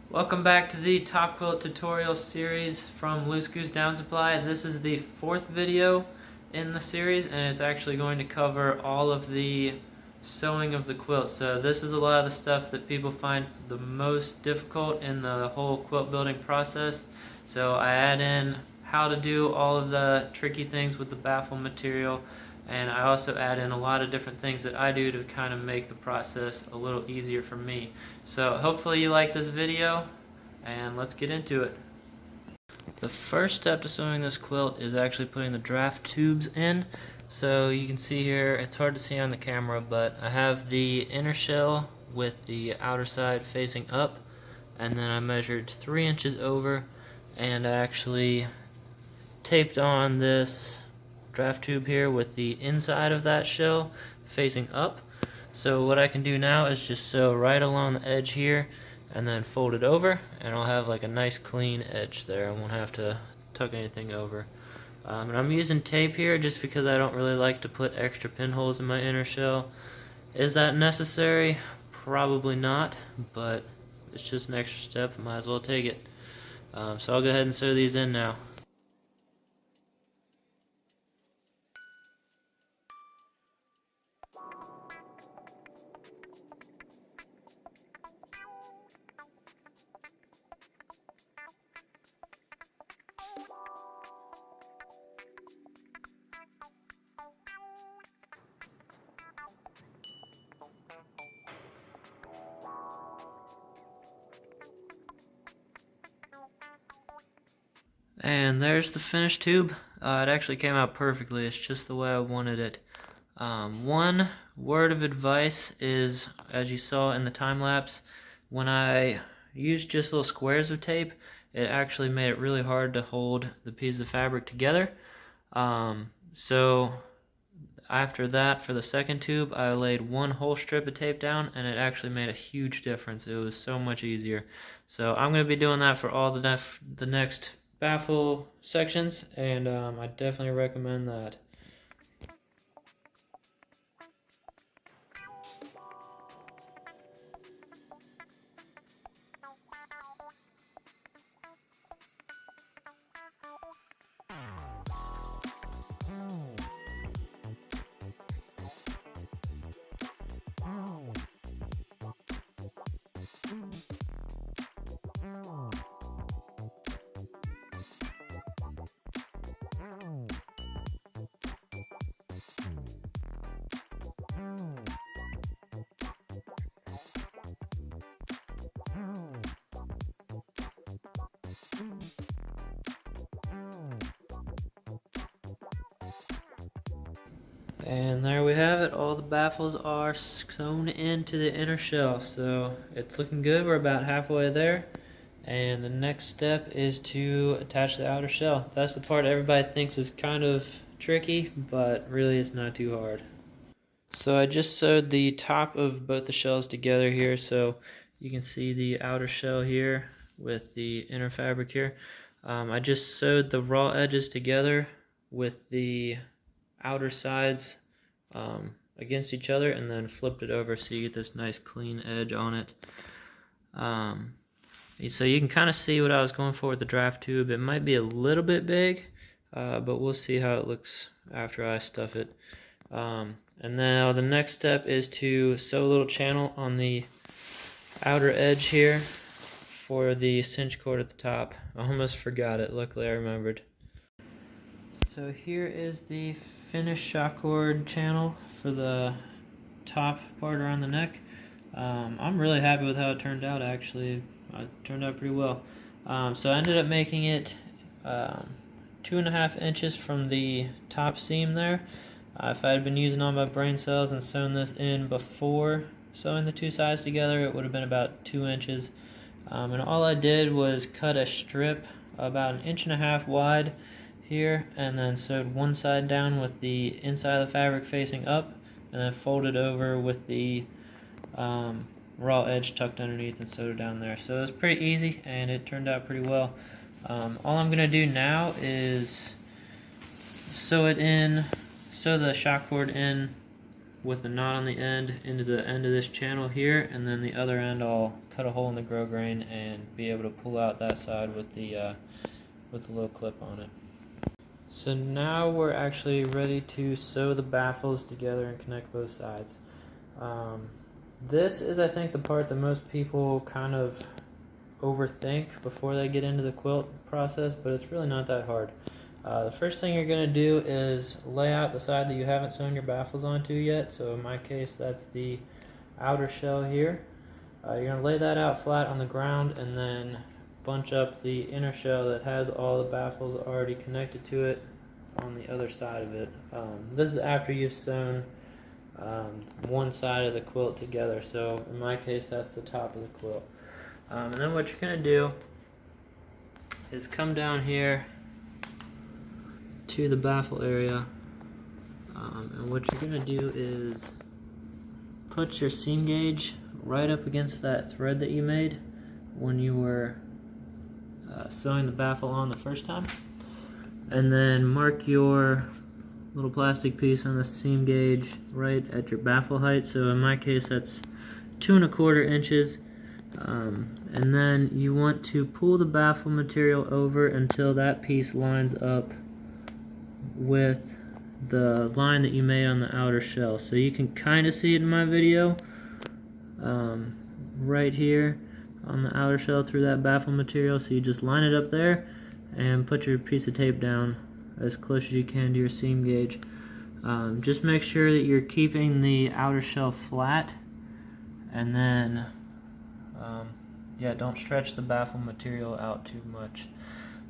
Welcome back to the Top Quilt tutorial series from Loose Goose Down Supply. This is the fourth video in the series, and it's actually going to cover all of the sewing of the quilt. So this is a lot of the stuff that people find the most difficult in the whole quilt building process. So I add in how to do all of the tricky things with the baffle material, and I also add in a lot of different things that I do to kind of make the process a little easier for me. So hopefully you like this video, and let's get into it. The first step to sewing this quilt is actually putting the draft tubes in. So you can see here, it's hard to see on the camera, but I have the inner shell with the outer side facing up, and then I measured 3 inches over, and I actually taped on this draft tube here with the inside of that shell facing up. So what I can do now is just sew right along the edge here and then fold it over, and I'll have like a nice clean edge there. I won't have to tuck anything over. And I'm using tape here just because I don't really like to put extra pinholes in my inner shell. Is that necessary? Probably not, but it's just an extra step. Might as well take it. So I'll go ahead and sew these in now. And there's the finished tube. It actually came out perfectly. It's just the way I wanted it. One word of advice is, as you saw in the time lapse, when I used just little squares of tape, it actually made it really hard to hold the pieces of fabric together. So after that, for the second tube, I laid one whole strip of tape down, and it actually made a huge difference. It was so much easier. So I'm going to be doing that for all the next baffle sections, and I definitely recommend that. And there we have it. All the baffles are sewn into the inner shell, so it's looking good. We're about halfway there, and the next step is to attach the outer shell. That's the part everybody thinks is kind of tricky, but really it's not too hard. So I just sewed the top of both the shells together here, so you can see the outer shell here with the inner fabric here. I just sewed the raw edges together with the outer sides against each other, and then flipped it over so you get this nice clean edge on it. So you can kind of see what I was going for with the draft tube. It might be a little bit big, but we'll see how it looks after I stuff it. And now the next step is to sew a little channel on the outer edge here for the cinch cord at the top. I almost forgot it. Luckily I remembered. So here is the finished shock cord channel for the top part around the neck. I'm really happy with how it turned out. Actually, it turned out pretty well. So I ended up making it 2.5 inches from the top seam there. If I had been using all my brain cells and sewn this in before sewing the two sides together, it would have been about 2 inches. And all I did was cut a strip about 1.5 inches wide here, and then sewed one side down with the inside of the fabric facing up, and then folded over with the raw edge tucked underneath and sewed it down there. So it was pretty easy, and it turned out pretty well. All I'm going to do now is sew the shock cord in with the knot on the end into the end of this channel here, and then the other end I'll cut a hole in the grosgrain and be able to pull out that side with the little clip on it. So now we're actually ready to sew the baffles together and connect both sides. This is, I think, the part that most people kind of overthink before they get into the quilt process, but it's really not that hard. The first thing you're going to do is lay out the side that you haven't sewn your baffles onto yet. So in my case, that's the outer shell here. You're going to lay that out flat on the ground and then bunch up the inner shell that has all the baffles already connected to it on the other side of it. This is after you've sewn one side of the quilt together. So in my case, that's the top of the quilt. And then what you're going to do is come down here to the baffle area, and what you're going to do is put your seam gauge right up against that thread that you made when you were sewing the baffle on the first time, and then mark your little plastic piece on the seam gauge right at your baffle height. So in my case, that's 2 1/4 inches. And then you want to pull the baffle material over until that piece lines up with the line that you made on the outer shell. So you can kind of see it in my video right here on the outer shell through that baffle material. So you just line it up there and put your piece of tape down as close as you can to your seam gauge. Just make sure that you're keeping the outer shell flat, and then yeah, don't stretch the baffle material out too much.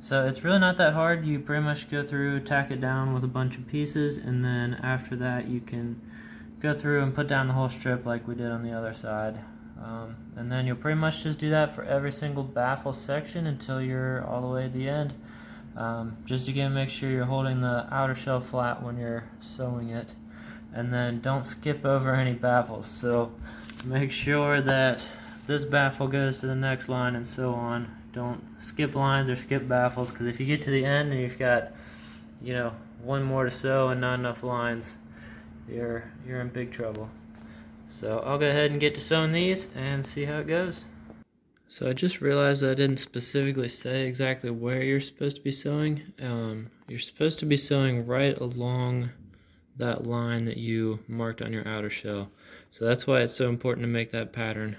So it's really not that hard. You pretty much go through, tack it down with a bunch of pieces, and then after that you can go through and put down the whole strip like we did on the other side. And then you'll pretty much just do that for every single baffle section until you're all the way at the end. Just again, make sure you're holding the outer shell flat when you're sewing it, and then don't skip over any baffles. So make sure that this baffle goes to the next line and so on. Don't skip lines or skip baffles, because if you get to the end and you've got, you know, one more to sew and not enough lines, you're in big trouble. So I'll go ahead and get to sewing these and see how it goes. So I just realized that I didn't specifically say exactly where you're supposed to be sewing. You're supposed to be sewing right along that line that you marked on your outer shell. So that's why it's so important to make that pattern.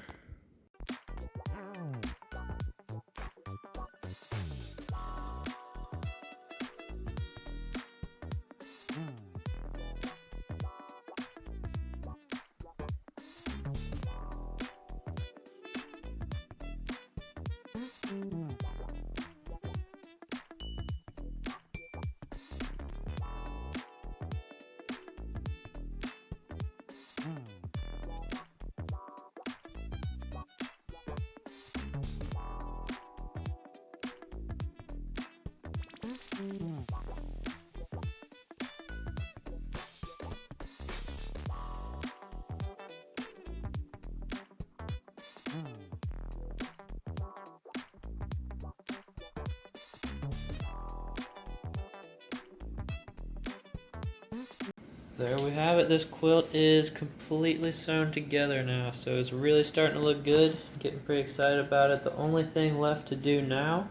There we have it. This quilt is completely sewn together now, so it's really starting to look good. I'm getting pretty excited about it. The only thing left to do now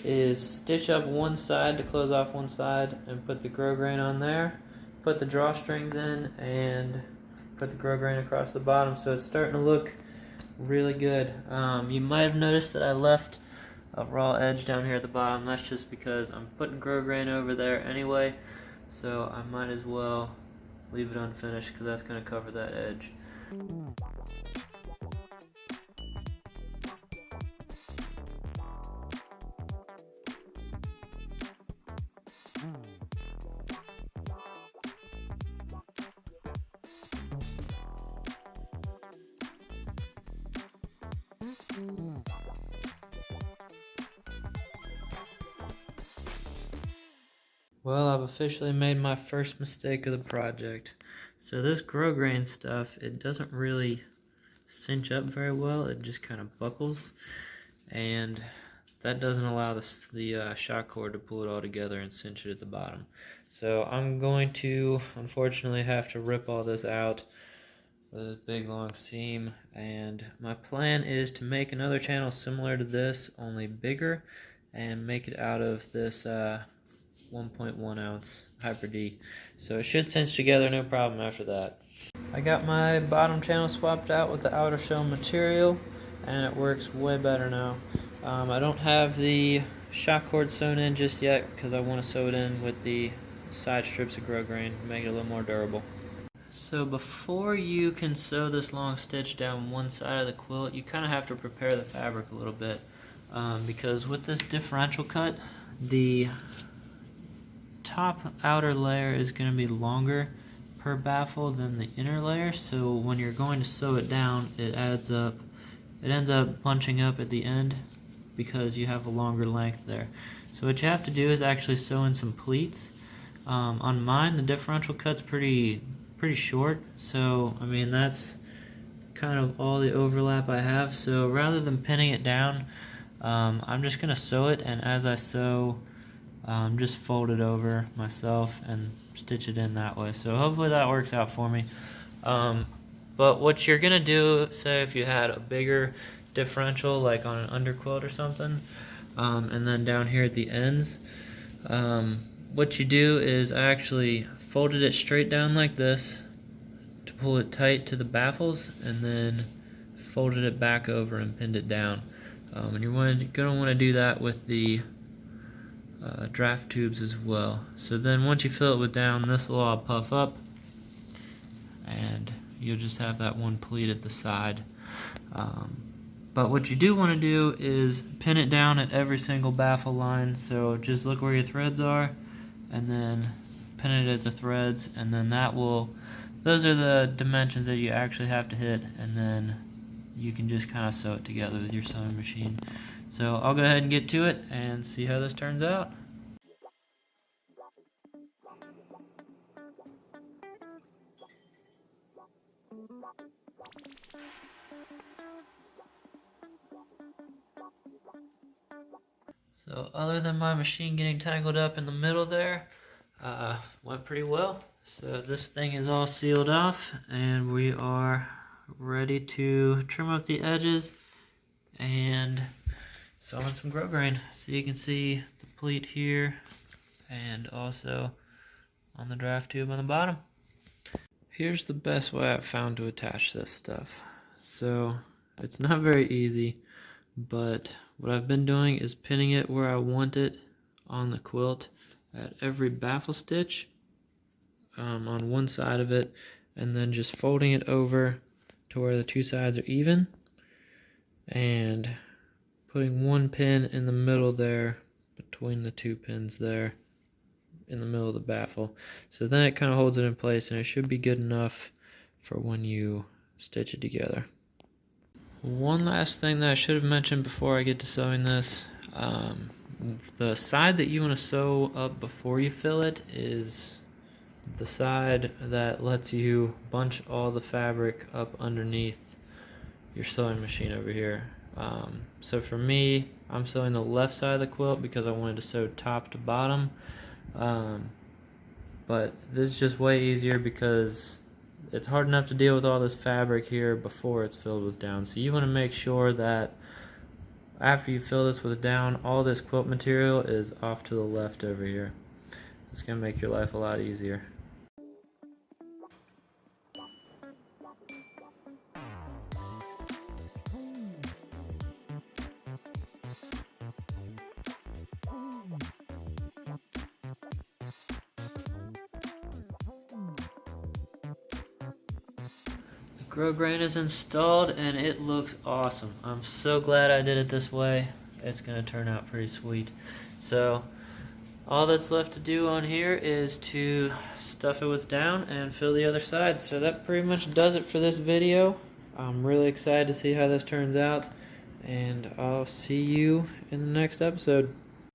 is stitch up one side to close off one side and put the grosgrain on there, put the drawstrings in, and put the grosgrain across the bottom. So it's starting to look really good. You might have noticed that I left a raw edge down here at the bottom. That's just because I'm putting grosgrain over there anyway, so I might as well leave it unfinished because that's going to cover that edge. Well, I've officially made my first mistake of the project. So this grosgrain stuff, it doesn't really cinch up very well. It just kind of buckles. And that doesn't allow the shock cord to pull it all together and cinch it at the bottom. So I'm going to unfortunately have to rip all this out with a big long seam, and my plan is to make another channel similar to this, only bigger, and make it out of this 1.1 ounce Hyper D. So it should cinch together no problem after that. I got my bottom channel swapped out with the outer shell material, and it works way better now. I don't have the shock cord sewn in just yet because I want to sew it in with the side strips of grosgrain to make it a little more durable. So before you can sew this long stitch down one side of the quilt, you kind of have to prepare the fabric a little bit, because with this differential cut, the top outer layer is going to be longer per baffle than the inner layer, so when you're going to sew it down, it ends up bunching up at the end because you have a longer length there. So what you have to do is actually sew in some pleats. On mine, the differential cut's pretty short, so I mean that's kind of all the overlap I have. So rather than pinning it down, I'm just gonna sew it, and as I sew, just fold it over myself and stitch it in that way. So hopefully that works out for me. But what you're gonna do, say if you had a bigger differential like on an underquilt or something, and then down here at the ends, what you do is I actually folded it straight down like this to pull it tight to the baffles, and then folded it back over and pinned it down. And you're going to want to do that with the draft tubes as well. So then once you fill it with down, this will all puff up, and you'll just have that one pleat at the side. But what you do want to do is pin it down at every single baffle line. So just look where your threads are, and then pin it at the threads, and then those are the dimensions that you actually have to hit, and then you can just kind of sew it together with your sewing machine. So I'll go ahead and get to it and see how this turns out. So other than my machine getting tangled up in the middle there, went pretty well. So this thing is all sealed off, and we are ready to trim up the edges and sew in some grosgrain. So you can see the pleat here, and also on the draft tube on the bottom. Here's the best way I've found to attach this stuff. So it's not very easy, but what I've been doing is pinning it where I want it on the quilt at every baffle stitch, on one side of it, and then just folding it over to where the two sides are even, and putting one pin in the middle there between the two pins there in the middle of the baffle. So then it kind of holds it in place, and it should be good enough for when you stitch it together. One last thing that I should have mentioned before I get to sewing this, the side that you want to sew up before you fill it is the side that lets you bunch all the fabric up underneath your sewing machine over here. So for me, I'm sewing the left side of the quilt because I wanted to sew top to bottom, but this is just way easier because it's hard enough to deal with all this fabric here before it's filled with down. So you want to make sure that after you fill this with down, all this quilt material is off to the left over here. It's going to make your life a lot easier. Grosgrain is installed, and it looks awesome. I'm so glad I did it this way. It's going to turn out pretty sweet. So all that's left to do on here is to stuff it with down and fill the other side. So that pretty much does it for this video. I'm really excited to see how this turns out, and I'll see you in the next episode.